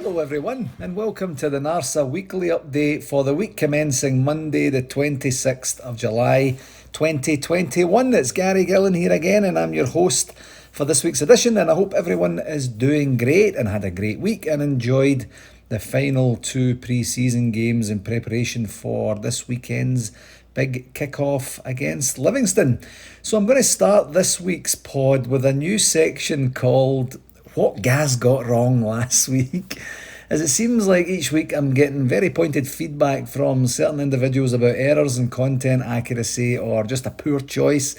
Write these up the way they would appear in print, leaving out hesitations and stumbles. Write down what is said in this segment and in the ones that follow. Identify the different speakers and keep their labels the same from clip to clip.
Speaker 1: Hello everyone and welcome to the NARSA weekly update for the week commencing Monday the 26th of July 2021. It's Gary Gillen here again and I'm your host for this week's edition, and I hope everyone is doing great and had a great week and enjoyed the final two pre-season games in preparation for this weekend's big kick-off against Livingston. So I'm going to start this week's pod with a new section called What Gaz Got Wrong Last Week, as it seems like each week I'm getting very pointed feedback from certain individuals about errors in content accuracy or just a poor choice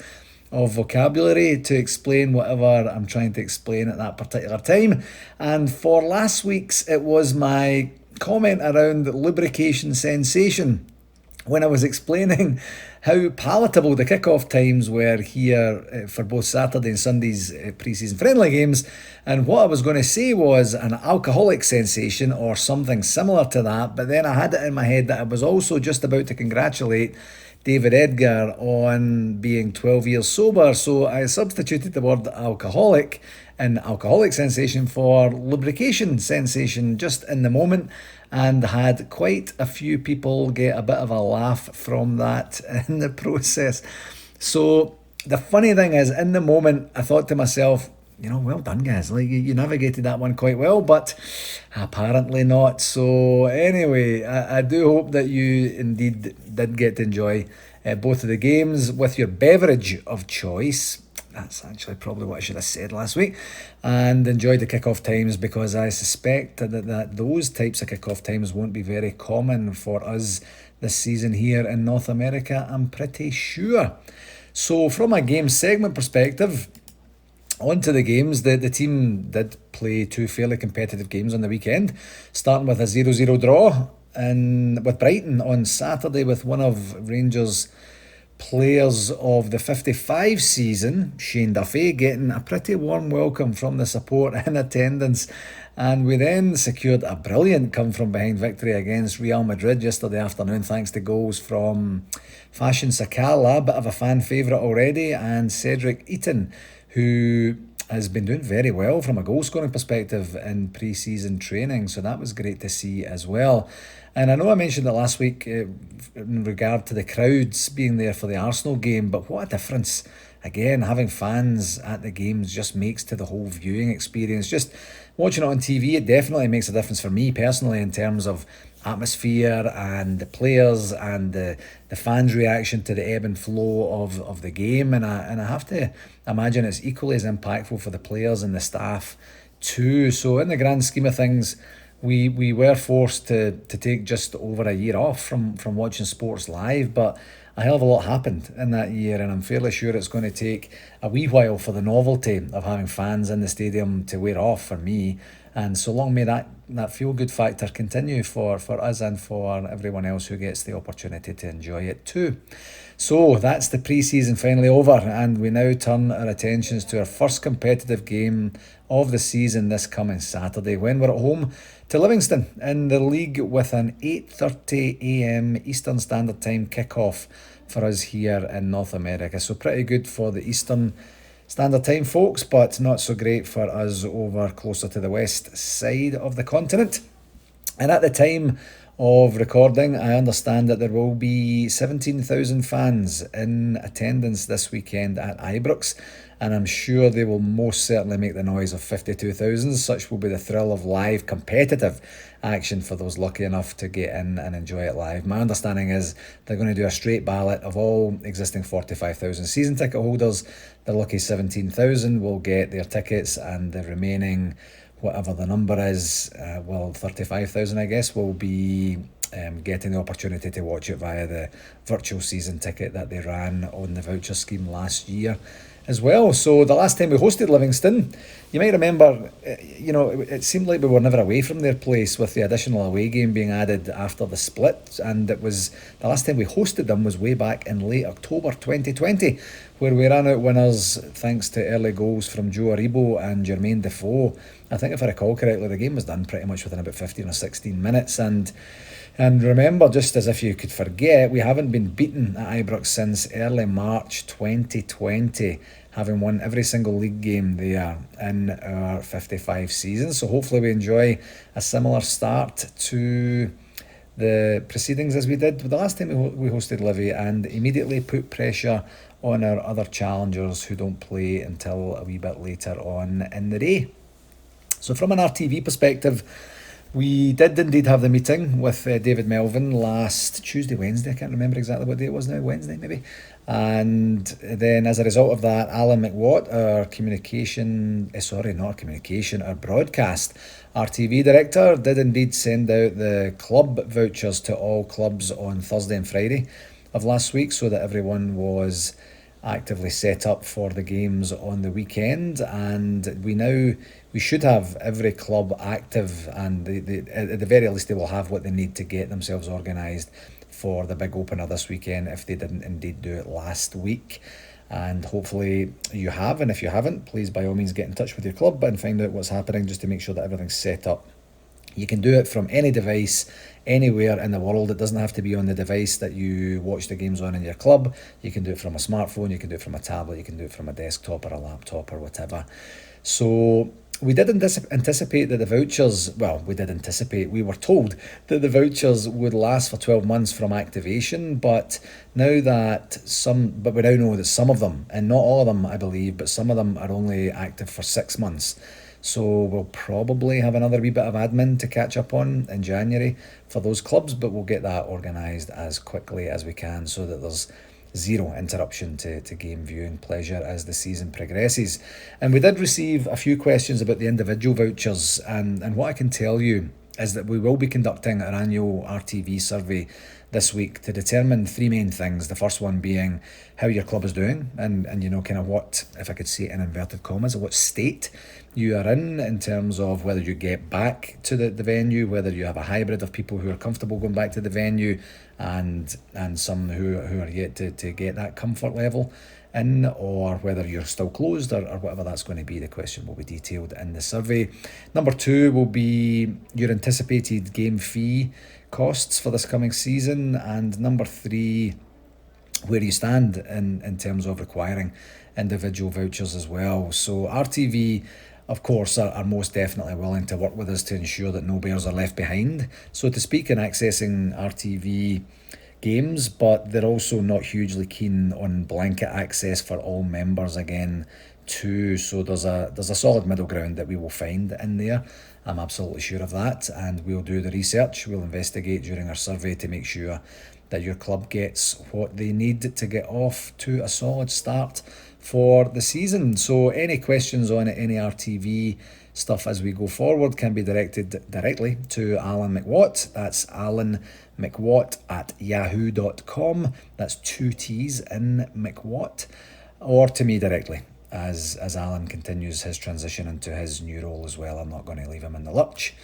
Speaker 1: of vocabulary to explain whatever I'm trying to explain at that particular time. And for last week's, it was my comment around lubrication sensation when I was explaining how palatable the kickoff times were here for both Saturday and Sunday's pre-season friendly games. And what I was going to say was an alcoholic sensation or something similar to that. But then I had it in my head that I was also just about to congratulate David Edgar on being 12 years sober. So I substituted the word alcoholic and alcoholic sensation for lubrication sensation just in the moment, and had quite a few people get a bit of a laugh from that in the process. So the funny thing is, in the moment, I thought to myself, well done, guys. Like you navigated that one quite well, but apparently not. So anyway, I do hope that you indeed did get to enjoy both of the games with your beverage of choice. That's actually probably what I should have said last week. And enjoyed the kickoff times, because I suspect that those types of kickoff times won't be very common for us this season here in North America, I'm pretty sure. So from a game segment perspective, on to the games. The team did play two fairly competitive games on the weekend, starting with a 0-0 draw with Brighton on Saturday, with one of Rangers' players of the 55 season, Shane Duffy, getting a pretty warm welcome from the support in attendance. And we then secured a brilliant come-from-behind victory against Real Madrid yesterday afternoon, thanks to goals from Fashion Sakala, a bit of a fan favourite already, and Cedric Eaton, who has been doing very well from a goal-scoring perspective in pre-season training. So that was great to see as well. And I know I mentioned it last week in regard to the crowds being there for the Arsenal game, but what a difference, again, having fans at the games just makes to the whole viewing experience. Just watching it on TV, it definitely makes a difference for me personally in terms of atmosphere and the players and the fans' reaction to the ebb and flow of the game. And I have to imagine it's equally as impactful for the players and the staff too. So in the grand scheme of things, we were forced to take just over a year off from watching sports live, but a hell of a lot happened in that year, and I'm fairly sure it's going to take a wee while for the novelty of having fans in the stadium to wear off for me. And so long may that feel-good factor continue for us and for everyone else who gets the opportunity to enjoy it too. So that's the pre-season finally over, and we now turn our attentions to our first competitive game of the season this coming Saturday, when we're at home to Livingston in the league, with an 8:30 a.m. Eastern Standard Time kickoff for us here in North America. So pretty good for the Eastern Standard Time folks, but not so great for us over closer to the west side of the continent. And at the time of recording, I understand that there will be 17,000 fans in attendance this weekend at Ibrox, and I'm sure they will most certainly make the noise of 52,000. Such will be the thrill of live competitive action for those lucky enough to get in and enjoy it live. My understanding is they're going to do a straight ballot of all existing 45,000 season ticket holders. The lucky 17,000 will get their tickets, and the remaining, whatever the number is, 35,000 I guess, will be getting the opportunity to watch it via the virtual season ticket that they ran on the voucher scheme last year as well. So the last time we hosted Livingston, you might remember, it seemed like we were never away from their place, with the additional away game being added after the split. And it was the last time we hosted them was way back in late October 2020, where we ran out winners thanks to early goals from Joe Aribo and Jermaine Defoe. I think if I recall correctly, the game was done pretty much within about 15 or 16 minutes. And remember, just as if you could forget, we haven't been beaten at Ibrox since early March 2020, having won every single league game there in our 55 season. So hopefully we enjoy a similar start to the proceedings as we did the last time we hosted Livy, and immediately put pressure on our other challengers who don't play until a wee bit later on in the day. So from an RTV perspective, we did indeed have the meeting with David Melvin last Tuesday, Wednesday. I can't remember exactly what day it was now, Wednesday maybe. And then as a result of that, Alan McWatt, our broadcast RTV director, did indeed send out the club vouchers to all clubs on Thursday and Friday of last week, so that everyone was actively set up for the games on the weekend. And we should have every club active, and they at the very least they will have what they need to get themselves organised for the big opener this weekend if they didn't indeed do it last week. And hopefully you have, and if you haven't, please by all means get in touch with your club and find out what's happening, just to make sure that everything's set up. You can do it from any device, anywhere in the world. It doesn't have to be on the device that you watch the games on in your club. You can do it from a smartphone, you can do it from a tablet, you can do it from a desktop or a laptop or whatever. So we did anticipate that the vouchers, we were told that the vouchers would last for 12 months from activation, but we now know that some of them, and not all of them I believe, but some of them are only active for 6 months. So we'll probably have another wee bit of admin to catch up on in January for those clubs, but we'll get that organised as quickly as we can so that there's zero interruption to game viewing pleasure as the season progresses. And we did receive a few questions about the individual vouchers, and what I can tell you is that we will be conducting our annual RTV survey this week to determine three main things. The first one being how your club is doing, and kind of what, if I could say it in inverted commas, what state you are in terms of whether you get back to the venue, whether you have a hybrid of people who are comfortable going back to the venue and some who are yet to get that comfort level in, or whether you're still closed or whatever that's going to be. The question will be detailed in the survey. Number two will be your anticipated game fee costs for this coming season, and number three, where you stand in terms of requiring individual vouchers as well. So RTV, of course, are most definitely willing to work with us to ensure that no bears are left behind, so to speak, in accessing RTV games, but they're also not hugely keen on blanket access for all members again too. So there's a solid middle ground that we will find in there. I'm absolutely sure of that, and we'll do the research. We'll investigate during our survey to make sure that your club gets what they need to get off to a solid start for the season. So any questions on it, any RTV stuff as we go forward, can be directed directly to Alan McWatt. That's Alan McWatt at yahoo.com. That's 2 T's in McWatt, or to me directly, as Alan continues his transition into his new role as well. I'm not going to leave him in the lurch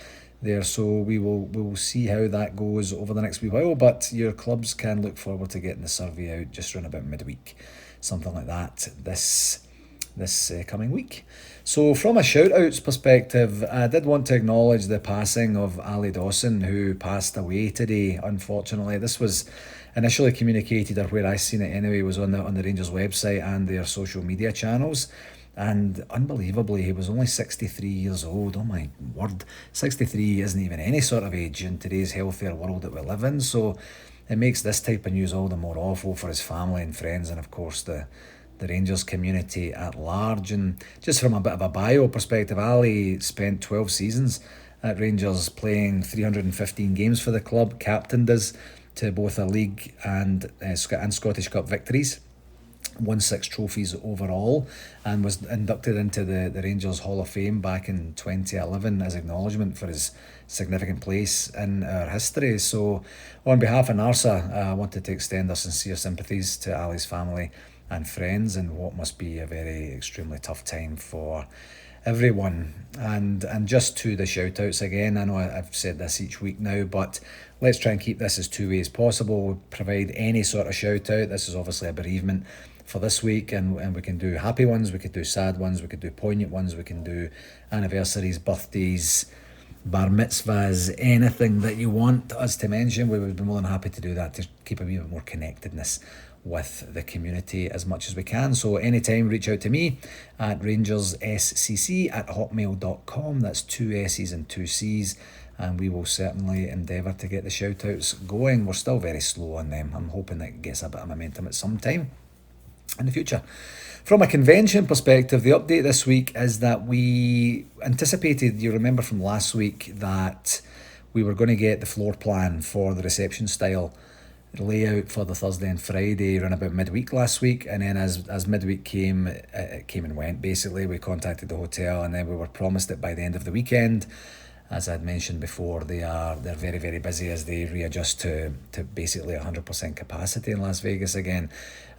Speaker 1: there, so we will see how that goes over the next wee while, but your clubs can look forward to getting the survey out just around about midweek, something like that, this coming week. So from a shout outs perspective, I did want to acknowledge the passing of Ali Dawson, who passed away today, unfortunately. This was initially communicated, or where I seen it anyway, was on the Rangers website and their social media channels. And unbelievably, he was only 63 years old. Oh my word, 63 isn't even any sort of age in today's healthier world that we live in. So it makes this type of news all the more awful for his family and friends, and of course the Rangers community at large. And just from a bit of a bio perspective, Ali spent 12 seasons at Rangers, playing 315 games for the club, captained us to both a league and Scottish Cup victories, won 6 trophies overall, and was inducted into the Rangers Hall of Fame back in 2011 as acknowledgement for his significant place in our history. So on behalf of NARSA, I wanted to extend our sincere sympathies to Ali's family and friends in what must be a very extremely tough time for everyone. And just to the shout outs again, I know I've said this each week now, but let's try and keep this as two ways possible. We'll provide any sort of shout out. This is obviously a bereavement for this week, and we can do happy ones, we could do sad ones, we could do poignant ones, we can do anniversaries, birthdays, bar mitzvahs, anything that you want us to mention. We would be more than happy to do that to keep a wee bit more connectedness with the community as much as we can. So anytime, reach out to me at rangersSCC@hotmail.com. That's 2 S's and 2 C's, and we will certainly endeavour to get the shout outs going. We're still very slow on them. I'm hoping that it gets a bit of momentum at some time in the future. From a convention perspective, the update this week is that we anticipated, you remember from last week, that we were going to get the floor plan for the reception style layout for the Thursday and Friday around about midweek last week, and then as midweek came, it came and went. Basically, we contacted the hotel, and then we were promised it by the end of the weekend. As I'd mentioned before, they're very, very busy as they readjust to basically 100% capacity in Las Vegas again.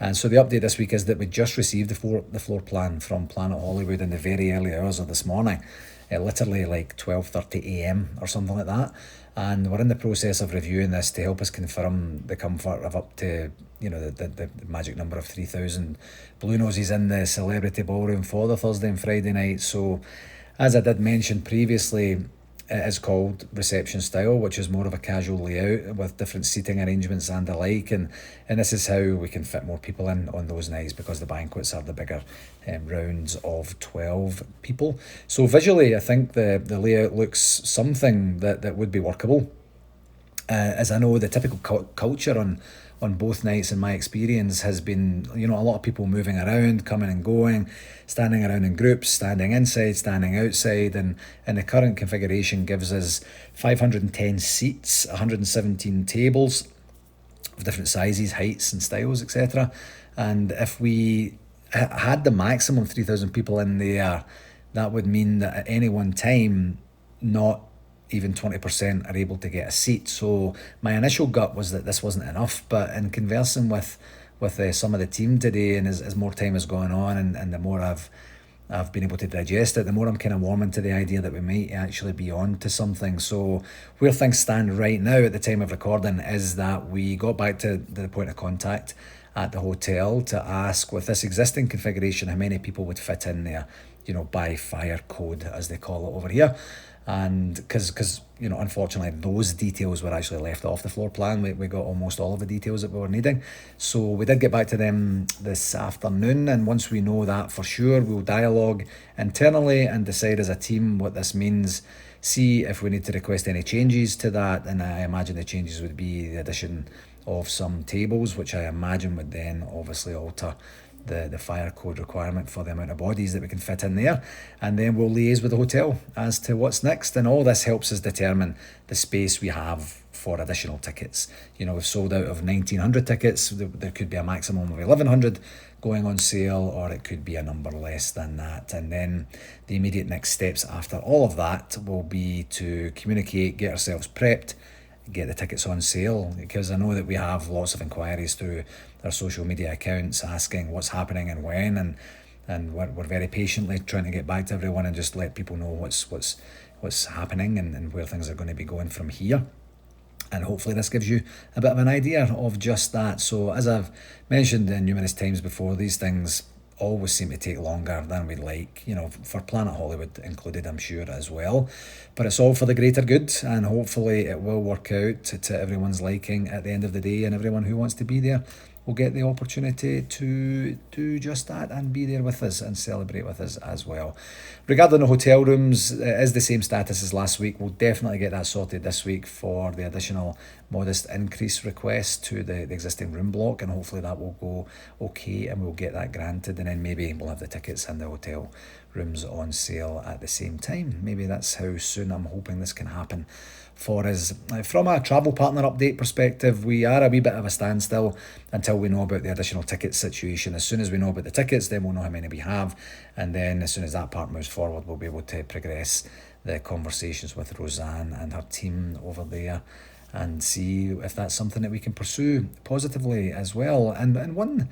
Speaker 1: And so the update this week is that we just received the floor plan from Planet Hollywood in the very early hours of this morning, literally like 12:30 a.m. or something like that. And we're in the process of reviewing this to help us confirm the comfort of up to, the magic number of 3,000 Blue Noses in the Celebrity Ballroom for the Thursday and Friday night. So, as I did mention previously, it is called reception style, which is more of a casual layout with different seating arrangements and the like, and this is how we can fit more people in on those nights, because the banquets are the bigger rounds of 12 people. So visually, I think the layout looks something that would be workable. As I know, the typical culture on both nights, in my experience, has been, a lot of people moving around, coming and going, standing around in groups, standing inside, standing outside, and the current configuration gives us 510 seats, 117 tables of different sizes, heights and styles, etc. And if we had the maximum 3,000 people in there, that would mean that at any one time, not even 20% are able to get a seat. So my initial gut was that this wasn't enough, but in conversing with some of the team today, and as more time has gone on, and the more I've been able to digest it, the more I'm kind of warming to the idea that we might actually be on to something. So where things stand right now at the time of recording is that we got back to the point of contact at the hotel to ask, with this existing configuration, how many people would fit in there, by fire code, as they call it over here. And because unfortunately those details were actually left off the floor plan. We got almost all of the details that we were needing, so we did get back to them this afternoon, and once we know that for sure, we'll dialogue internally and decide as a team what this means, see if we need to request any changes to that. And I imagine the changes would be the addition of some tables, which I imagine would then obviously alter the fire code requirement for the amount of bodies that we can fit in there. And then we'll liaise with the hotel as to what's next, and all this helps us determine the space we have for additional tickets. We've sold out of 1,900 tickets. There could be a maximum of 1,100 going on sale, or it could be a number less than that. And then the immediate next steps after all of that will be to communicate, get ourselves prepped, get the tickets on sale, because I know that we have lots of inquiries through our social media accounts asking what's happening and when, and we're very patiently trying to get back to everyone and just let people know what's happening and where things are going to be going from here. And hopefully this gives you a bit of an idea of just that. So as I've mentioned numerous times before, these things always seem to take longer than we'd like, for Planet Hollywood included, I'm sure, as well. But it's all for the greater good, and hopefully it will work out to everyone's liking at the end of the day, and everyone who wants to be there will get the opportunity to do just that and be there with us and celebrate with us as well. Regarding the hotel rooms, it is the same status as last week. We'll definitely get that sorted this week for the additional modest increase request to the existing room block, and hopefully that will go okay and we'll get that granted, and then maybe we'll have the tickets and the hotel rooms on sale at the same time. Maybe that's how soon I'm hoping this can happen for us. From a travel partner update perspective, we are a wee bit of a standstill until we know about the additional ticket situation. As soon as we know about the tickets, then we'll know how many we have, and then as soon as that part moves forward, we'll be able to progress the conversations with Roseanne and her team over there and see if that's something that we can pursue positively as well. And one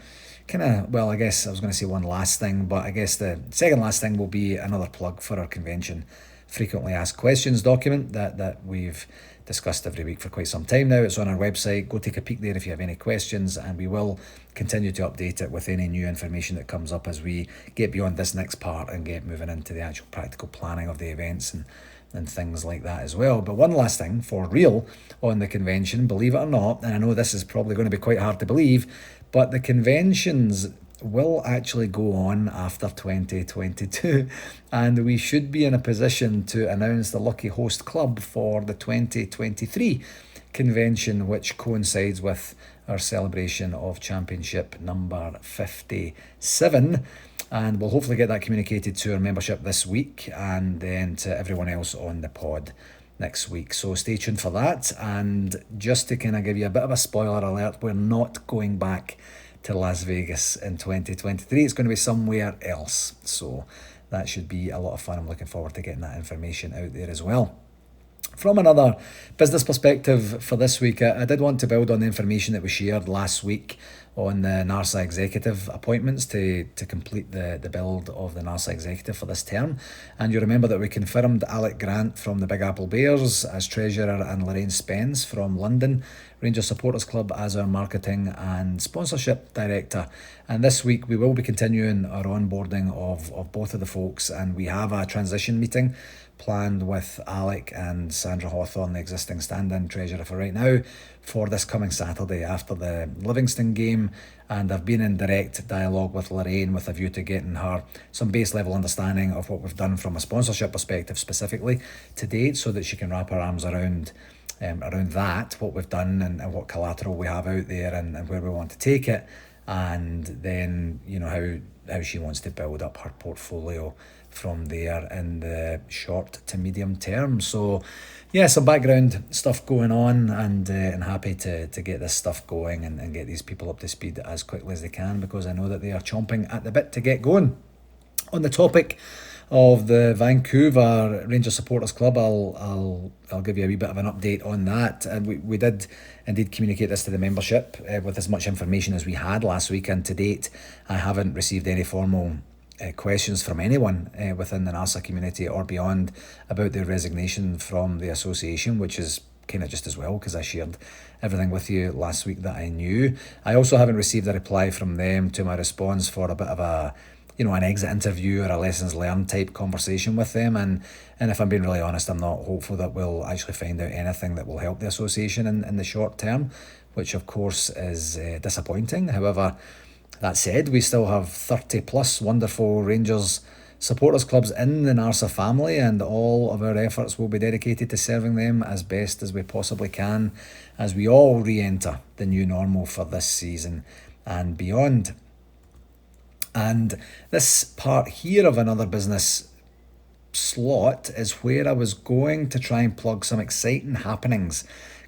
Speaker 1: kind of, well, I guess I was going to say one last thing, but I guess the second last thing will be another plug for our convention frequently asked questions document that we've discussed every week for quite some time now. It's on our website. Go take a peek there if you have any questions, and we will continue to update it with any new information that comes up as we get beyond this next part and get moving into the actual practical planning of the events and and things like that as well. But one last thing for real on the convention, believe it or not, and I know this is probably going to be quite hard to believe, but the conventions will actually go on after 2022, and we should be in a position to announce the lucky host club for the 2023 convention, which coincides with our celebration of championship number 57, and we'll hopefully get that communicated to our membership this week and then to everyone else on the pod next week. So stay tuned for that. And just to kind of give you a bit of a spoiler alert, we're not going back to Las Vegas in 2023. It's going to be somewhere else, so that should be a lot of fun. I'm looking forward to getting that information out there as well. From another business perspective for this week, I did want to build on the information that was shared last week on the NARSA executive appointments to complete the build of the NARSA executive for this term. And you remember that we confirmed Alec Grant from the Big Apple Bears as Treasurer and Lorraine Spence from London Rangers Supporters Club as our Marketing and Sponsorship Director. And this week we will be continuing our onboarding of both of the folks, and we have a transition meeting planned with Alec and Sandra Hawthorne, the existing stand-in treasurer for right now, for this coming Saturday after the Livingston game. And I've been in direct dialogue with Lorraine with a view to getting her some base level understanding of what we've done from a sponsorship perspective specifically to date, so that she can wrap her arms around that, what we've done and what collateral we have out there and where we want to take it, and then how she wants to build up her portfolio from there in the short to medium term. So yeah, some background stuff going on, and happy to get this stuff going and get these people up to speed as quickly as they can, because I know that they are chomping at the bit to get going. On the topic of the Vancouver Rangers Supporters Club, I'll give you a wee bit of an update on that. And we did indeed communicate this to the membership with as much information as we had last week, and to date I haven't received any formal questions from anyone within the NARSA community or beyond about their resignation from the association, which is kind of just as well, because I shared everything with you last week that I knew. I also haven't received a reply from them to my response for a bit of a an exit interview or a lessons learned type conversation with them, and if I'm being really honest, I'm not hopeful that we'll actually find out anything that will help the association in the short term, which of course is disappointing. However, that said, we still have 30 plus wonderful Rangers supporters clubs in the NARSA family, and all of our efforts will be dedicated to serving them as best as we possibly can as we all re-enter the new normal for this season and beyond. And this part here of another business slot is where I was going to try and plug some exciting happenings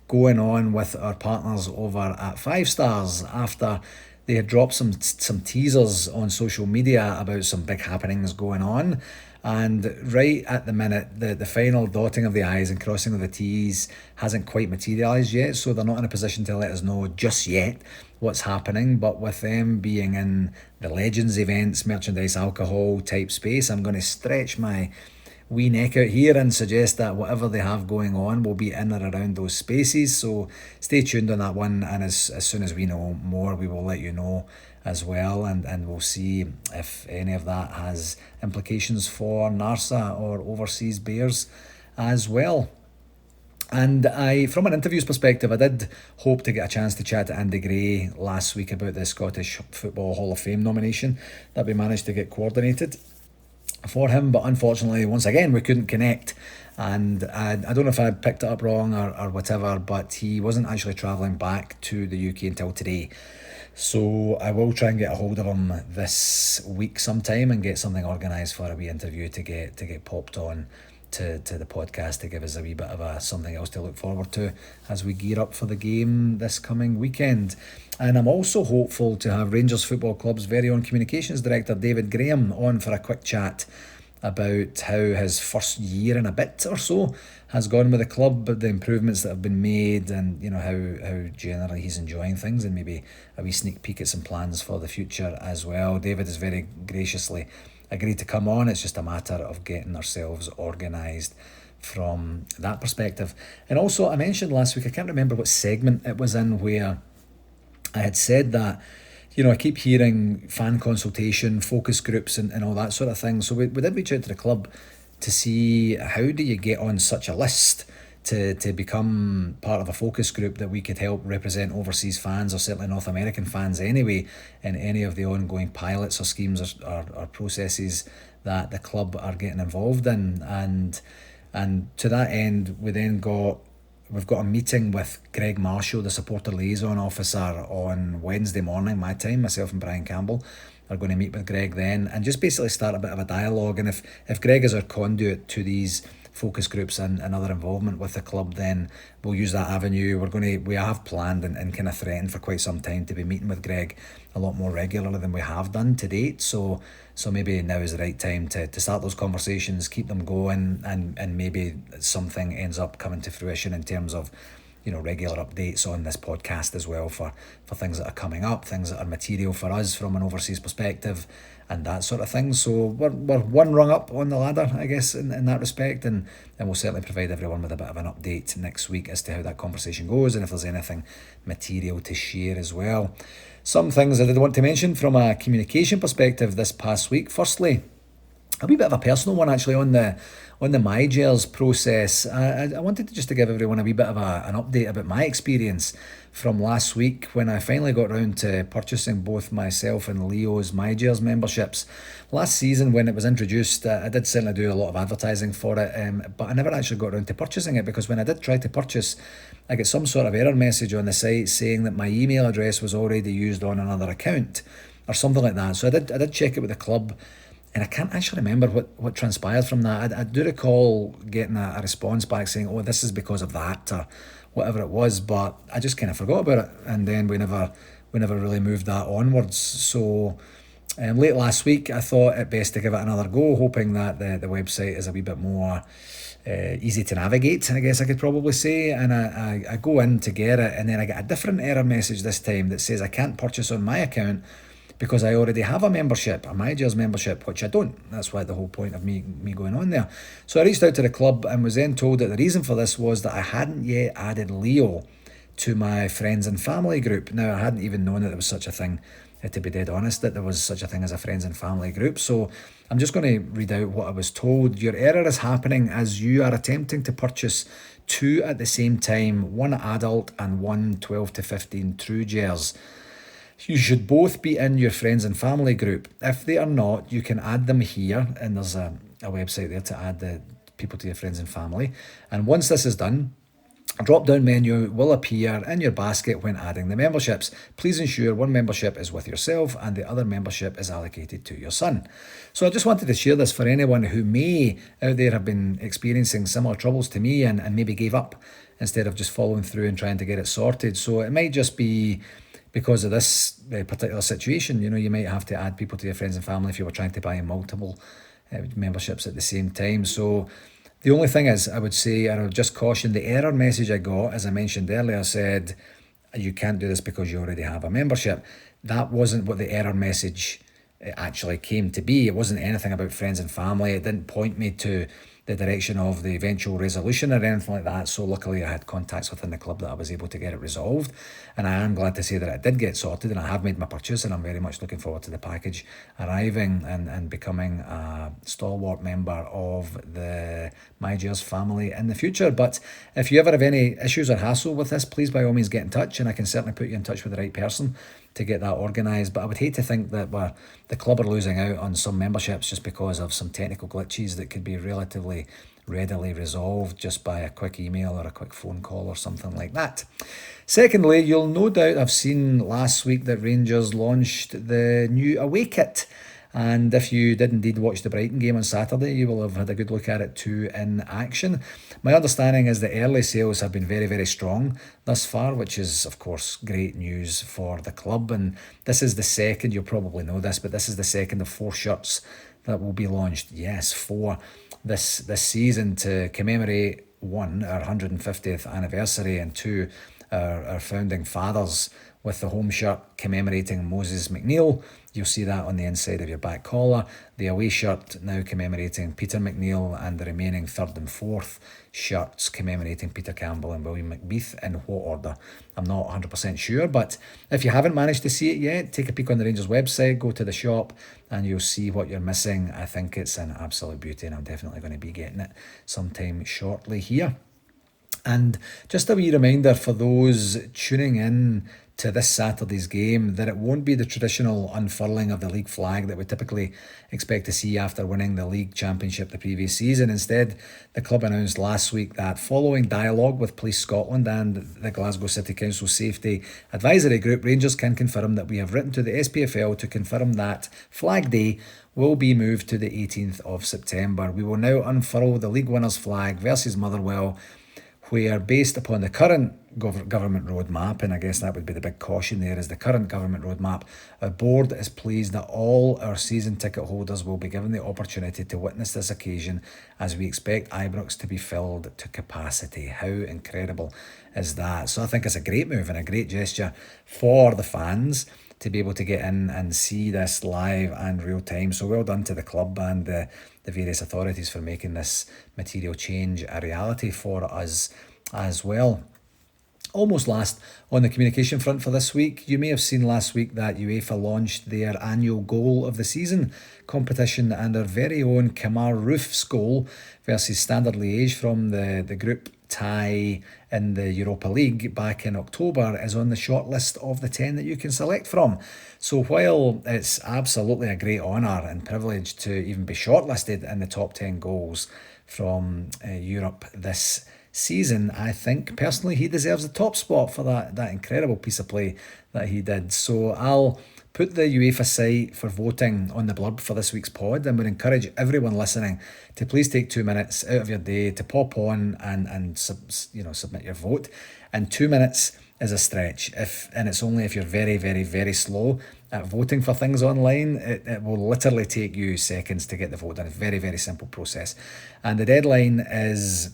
Speaker 1: going on with our partners over at 5 Stars after they had dropped some teasers on social media about some big happenings going on. And right at the minute, the final dotting of the I's and crossing of the T's hasn't quite materialised yet, so they're not in a position to let us know just yet what's happening. But with them being in the Legends events, merchandise, alcohol type space, I'm going to stretch my wee neck out here and suggest that whatever they have going on will be in or around those spaces. So stay tuned on that one, and as soon as we know more, we will let you know as well, and we'll see if any of that has implications for NARSA or overseas bears as well. And from an interviews perspective, I did hope to get a chance to chat to Andy Gray last week about the Scottish Football Hall of Fame nomination that we managed to get coordinated for him, but unfortunately once again we couldn't connect, and I don't know if I picked it up wrong or whatever, but he wasn't actually travelling back to the UK until today. So I will try and get a hold of him this week sometime and get something organised for a wee interview to get popped on to the podcast to give us a wee bit of something else to look forward to as we gear up for the game this coming weekend. And I'm also hopeful to have Rangers Football Club's very own communications director David Graham on for a quick chat about how his first year and a bit or so has gone with the club, the improvements that have been made, and how generally he's enjoying things, and maybe a wee sneak peek at some plans for the future as well. David has very graciously agreed to come on. It's just a matter of getting ourselves organised from that perspective. And also, I mentioned last week, I can't remember what segment it was in, where I had said that I keep hearing fan consultation, focus groups and all that sort of thing. So we did reach out to the club to see how do you get on such a list to become part of a focus group that we could help represent overseas fans, or certainly North American fans anyway, in any of the ongoing pilots or schemes or processes that the club are getting involved in. And to that end, we've got a meeting with Greg Marshall, the supporter liaison officer, on Wednesday morning, my time. Myself and Brian Campbell are going to meet with Greg then and just basically start a bit of a dialogue. And if Greg is our conduit to these focus groups and other involvement with the club, then we'll use that avenue. We have planned and kind of threatened for quite some time to be meeting with Greg a lot more regularly than we have done to date. So maybe now is the right time to start those conversations, keep them going, and maybe something ends up coming to fruition in terms of, regular updates on this podcast as well for things that are coming up, things that are material for us from an overseas perspective, and that sort of thing. So we're one rung up on the ladder, I guess, in that respect, and we'll certainly provide everyone with a bit of an update next week as to how that conversation goes and if there's anything material to share as well. Some things I did want to mention from a communication perspective this past week. Firstly, a wee bit of a personal one actually on the MyGers process. I wanted to give everyone a wee bit of an update about my experience from last week when I finally got round to purchasing both myself and Leo's MyGers memberships. Last season when it was introduced, I did certainly do a lot of advertising for it, but I never actually got round to purchasing it, because when I did try to purchase, I get some sort of error message on the site saying that my email address was already used on another account or something like that. So I did check it with the club, and I can't actually remember what transpired from that. I do recall getting a response back saying, oh, this is because of that, or whatever it was, but I just kind of forgot about it, and then we never really moved that onwards. So late last week, I thought it best to give it another go, hoping that the website is a wee bit more easy to navigate, I guess I could probably say. And I go in to get it, and then I get a different error message this time that says I can't purchase on my account because I already have a membership, a MyGers membership, which I don't. That's why the whole point of me going on there. So I reached out to the club and was then told that the reason for this was that I hadn't yet added Leo to my friends and family group. Now, I hadn't even known that there was such a thing, to be dead honest, that there was such a thing as a friends and family group. So I'm just going to read out what I was told. Your error is happening as you are attempting to purchase two at the same time, one adult and one 12 to 15 true Gers. You should both be in your friends and family group. If they are not, you can add them here, and there's a website there to add the people to your friends and family. And once this is done, a drop-down menu will appear in your basket when adding the memberships. Please ensure one membership is with yourself and the other membership is allocated to your son. So I just wanted to share this for anyone who may out there have been experiencing similar troubles to me and maybe gave up instead of just following through and trying to get it sorted. So it might just be because of this particular situation. You might have to add people to your friends and family if you were trying to buy multiple memberships at the same time. So the only thing is, I would say, and I would just caution, the error message I got, as I mentioned earlier, said, you can't do this because you already have a membership. That wasn't what the error message actually came to be. It wasn't anything about friends and family. It didn't point me to the direction of the eventual resolution or anything like that. So luckily I had contacts within the club that I was able to get it resolved, and I am glad to say that it did get sorted, and I have made my purchase, and I'm very much looking forward to the package arriving and becoming a stalwart member of the MyGers family in the future. But if you ever have any issues or hassle with this, please by all means get in touch, and I can certainly put you in touch with the right person to get that organised. But I would hate to think that the club are losing out on some memberships just because of some technical glitches that could be relatively readily resolved just by a quick email or a quick phone call or something like that. Secondly, you'll no doubt have seen last week that Rangers launched the new away kit. And if you did indeed watch the Brighton game on Saturday, you will have had a good look at it too in action. My understanding is that early sales have been very, very strong thus far, which is, of course, great news for the club. And this is the second, you'll probably know this, but this is the second of 4 shirts that will be launched. Yes, 4 this season to commemorate 1, our 150th anniversary, and 2, our founding fathers with the home shirt commemorating Moses McNeil. You'll see that on the inside of your back collar. The away shirt now commemorating Peter McNeil, and the remaining third and fourth shirts commemorating Peter Campbell and William McBeath. In what order, I'm not 100% sure, but if you haven't managed to see it yet, take a peek on the Rangers website, go to the shop, and you'll see what you're missing. I think it's an absolute beauty, and I'm definitely going to be getting it sometime shortly here. And just a wee reminder for those tuning in to this Saturday's game that it won't be the traditional unfurling of the league flag that we typically expect to see after winning the league championship the previous season. Instead, the club announced last week that following dialogue with Police Scotland and the Glasgow City Council Safety Advisory Group, Rangers can confirm that we have written to the SPFL to confirm that Flag Day will be moved to the 18th of September. We will now unfurl the league winners flag versus Motherwell, where, based upon the current government roadmap, and I guess that would be the big caution there, is the current government roadmap, our board is pleased that all our season ticket holders will be given the opportunity to witness this occasion, as we expect Ibrox to be filled to capacity. How incredible is that? So I think it's a great move and a great gesture for the fans to be able to get in and see this live and real time. So well done to the club and the various authorities for making this material change a reality for us as well. Almost last on the communication front for this week, you may have seen last week that UEFA launched their annual goal of the season competition, and our very own Kamar Roof's goal versus Standard Liège from the group tie in the Europa League back in October is on the short list of the 10 that you can select from. So while it's absolutely a great honour and privilege to even be shortlisted in the top 10 goals from Europe this season, I think personally he deserves the top spot for that incredible piece of play that he did. So I'll put the UEFA site for voting on the blurb for this week's pod, and would encourage everyone listening to please take 2 minutes out of your day to pop on and submit your vote. And 2 minutes is a stretch, and it's only if you're very, very, very slow at voting for things online. It will literally take you seconds to get the vote done. It's a very, very simple process, and the deadline is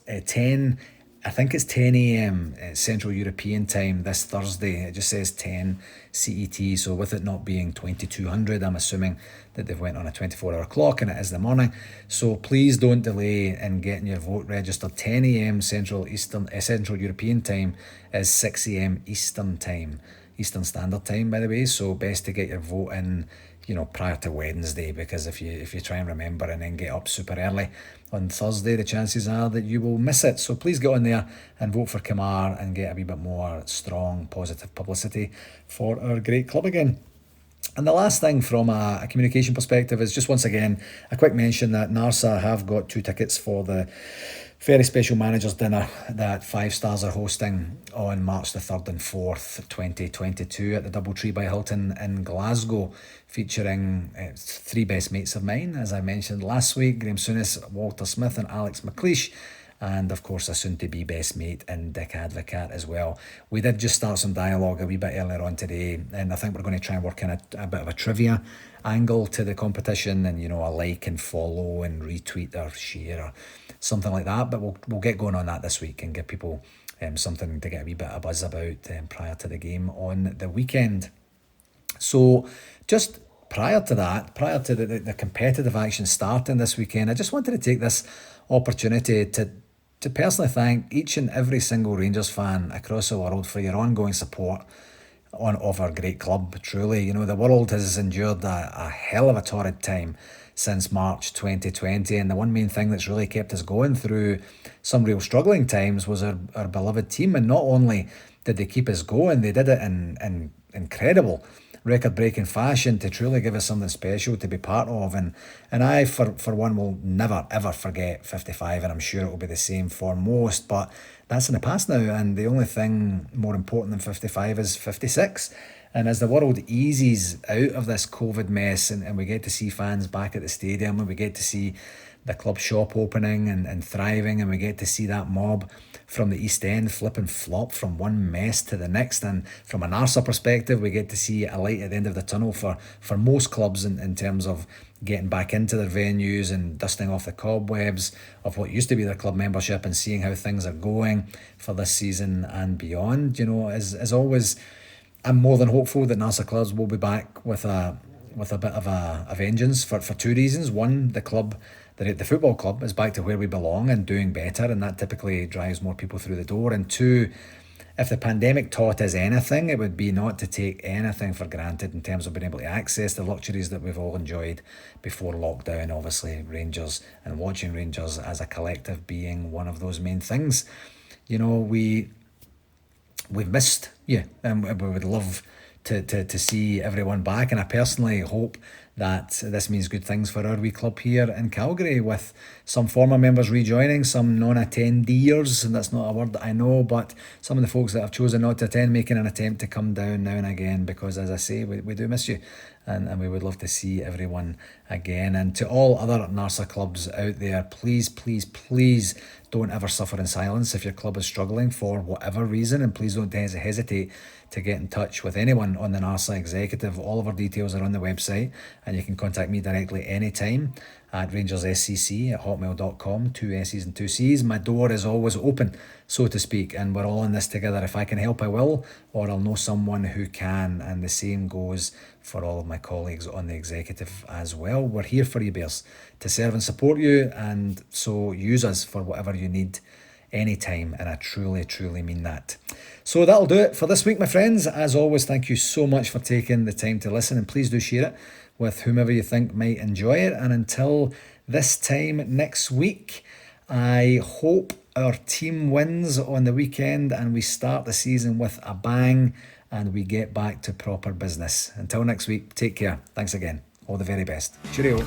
Speaker 1: 10 a.m. Central European time this Thursday. It just says 10 CET, so with it not being 2200, I'm assuming that they've went on a 24-hour clock and it is the morning. So please don't delay in getting your vote registered. 10 a.m. Central European time is 6 a.m. Eastern Standard Time, by the way. So best to get your vote in, prior to Wednesday, because if you try and remember and then get up super early on Thursday, the chances are that you will miss it. So please get on there and vote for Kamar and get a wee bit more strong, positive publicity for our great club again. And the last thing from a communication perspective is just once again a quick mention that NARSA have got 2 tickets for the very special managers dinner that 5 Stars are hosting on March the 3rd and 4th, 2022 at the Doubletree by Hilton in Glasgow, featuring 3 best mates of mine, as I mentioned last week, Graham Souness, Walter Smith and Alex McLeish, and of course a soon-to-be best mate in Dick Advocat as well. We did just start some dialogue a wee bit earlier on today, and I think we're going to try and work in a bit of a trivia angle to the competition, and a like and follow and retweet or share or something like that. But we'll get going on that this week and give people something to get a wee bit of buzz about prior to the game on the weekend. So just prior to the competitive action starting this weekend, I just wanted to take this opportunity to personally thank each and every single Rangers fan across the world for your ongoing support of our great club. Truly, the world has endured a hell of a torrid time since March 2020, and the one main thing that's really kept us going through some real struggling times was our beloved team. And not only did they keep us going, they did it in incredible record-breaking fashion to truly give us something special to be part of. And I, for one, will never, ever forget 55, and I'm sure it will be the same for most, but that's in the past now, and the only thing more important than 55 is 56. And as the world eases out of this COVID mess and we get to see fans back at the stadium, and we get to see the club shop opening and thriving, and we get to see that mob from the East End flip and flop from one mess to the next. And from a NARSA perspective, we get to see a light at the end of the tunnel for most clubs in terms of getting back into their venues and dusting off the cobwebs of what used to be their club membership and seeing how things are going for this season and beyond. As always, I'm more than hopeful that NARSA clubs will be back with a bit of a vengeance for two reasons. One, the football club is back to where we belong and doing better, and that typically drives more people through the door. And two, if the pandemic taught us anything, it would be not to take anything for granted in terms of being able to access the luxuries that we've all enjoyed before lockdown. Obviously, Rangers and watching Rangers as a collective being one of those main things. We've missed you, and we would love to see everyone back. And I personally hope that this means good things for our wee club here in Calgary, with some former members rejoining, some non-attendees, and that's not a word that I know, but some of the folks that have chosen not to attend making an attempt to come down now and again, because as I say, we do miss you, and we would love to see everyone again. And to all other NARSA clubs out there, please, please, please don't ever suffer in silence if your club is struggling for whatever reason, and please don't hesitate to get in touch with anyone on the NARSA executive. All of our details are on the website, and you can contact me directly anytime at rangersSCC@hotmail.com, 2 S's and 2 C's. My door is always open, so to speak, and we're all in this together. If I can help, I will, or I'll know someone who can, and the same goes for all of my colleagues on the executive as well. We're here for you, Bears, to serve and support you, and so use us for whatever you need anytime, and I truly, truly mean that. So that'll do it for this week, my friends. As always, thank you so much for taking the time to listen, and please do share it with whomever you think might enjoy it. And until this time next week, I hope our team wins on the weekend and we start the season with a bang and we get back to proper business. Until next week, take care. Thanks again. All the very best. Cheerio.